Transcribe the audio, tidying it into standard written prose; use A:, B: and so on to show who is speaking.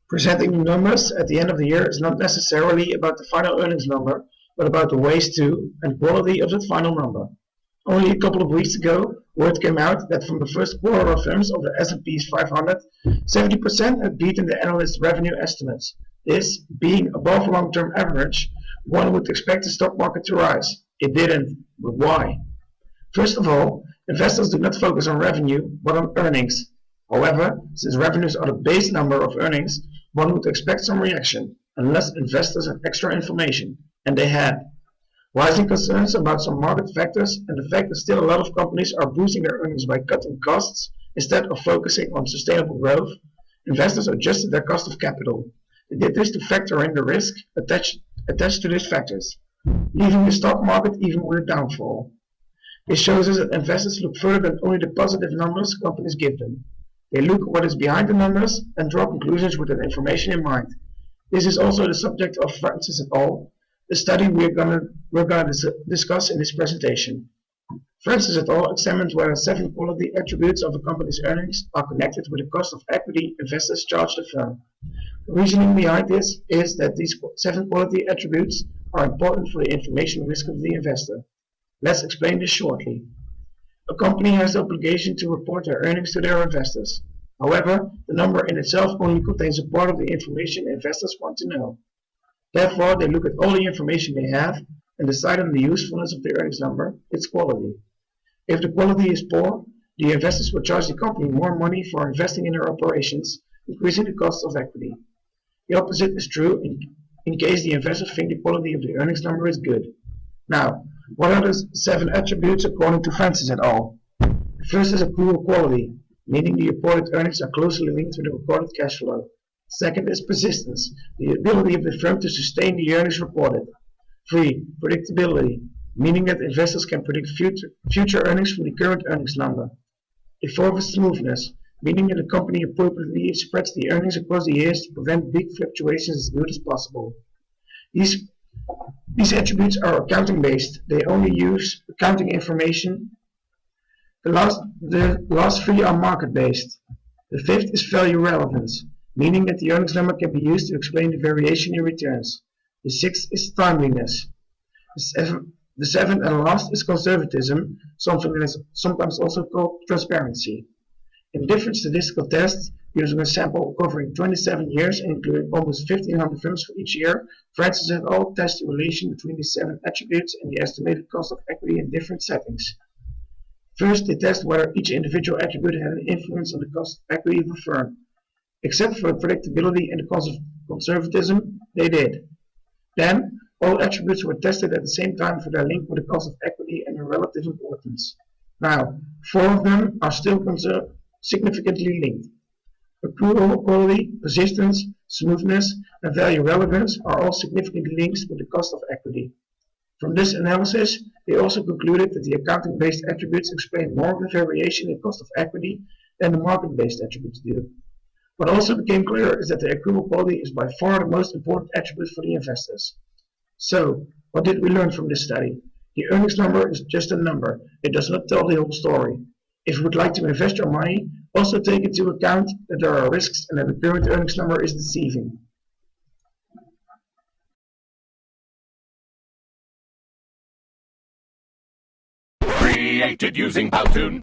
A: Presenting the numbers at the end of the year is not necessarily about the final earnings number, but about the ways to and quality of that final number. Only a couple of weeks ago, word came out that from the first quarter of firms of the S&P 500, 70% had beaten the analyst revenue estimates. This, being above long-term average, one would expect the stock market to rise. It didn't, but why? First of all, investors do not focus on revenue, but on earnings. However, since revenues are the base number of earnings, one would expect some reaction, unless investors had extra information, and they had. Rising concerns about some market factors and the fact that still a lot of companies are boosting their earnings by cutting costs instead of focusing on sustainable growth, investors adjusted their cost of capital. They did this to factor in the risk attached to these factors, leaving the stock market even with a downfall. This shows us that investors look further than only the positive numbers companies give them. They look what is behind the numbers and draw conclusions with that information in mind. This is also the subject of Francis et al., the study we're going to discuss in this presentation. Francis et al. Examined whether 7 quality attributes of a company's earnings are connected with the cost of equity investors charge the firm. The reasoning behind this is that these 7 quality attributes are important for the information risk of the investor. Let's explain this shortly. A company has the obligation to report their earnings to their investors. However, the number in itself only contains a part of the information investors want to know. Therefore, they look at all the information they have and decide on the usefulness of the earnings number, its quality. If the quality is poor, the investors will charge the company more money for investing in their operations, increasing the cost of equity. The opposite is true in case the investors think the quality of the earnings number is good. Now, what are the 7 attributes according to Francis et al.? First is accrual quality, meaning the reported earnings are closely linked to the reported cash flow. Second is persistence, the ability of the firm to sustain the earnings reported. 3. Predictability, meaning that investors can predict future earnings from the current earnings number. The fourth is smoothness, meaning that the company appropriately spreads the earnings across the years to prevent big fluctuations as good as possible. These attributes are accounting based. They only use accounting information. The last 3 are market based. The 5th is value relevance, meaning that the earnings number can be used to explain the variation in returns. The 6th is timeliness. The 7th and last is conservatism, something that is sometimes also called transparency. In different statistical tests, using a sample covering 27 years and including almost 1,500 firms for each year, Francis et al. Test the relation between these 7 attributes and the estimated cost of equity in different settings. First, they test whether each individual attribute had an influence on the cost of equity of a firm. Except for predictability and the cost of conservatism, they did. Then, all attributes were tested at the same time for their link with the cost of equity and their relative importance. Now, 4 of them are still significantly linked. Accrual quality, persistence, smoothness, and value relevance are all significant links with the cost of equity. From this analysis, they also concluded that the accounting-based attributes explain more of the variation in cost of equity than the market-based attributes do. What also became clear is that the accrual quality is by far the most important attribute for the investors. So, what did we learn from this study? The earnings number is just a number. It does not tell the whole story. If you would like to invest your money, also take into account that there are risks and that the current earnings number is deceiving.
B: Created using Powtoon.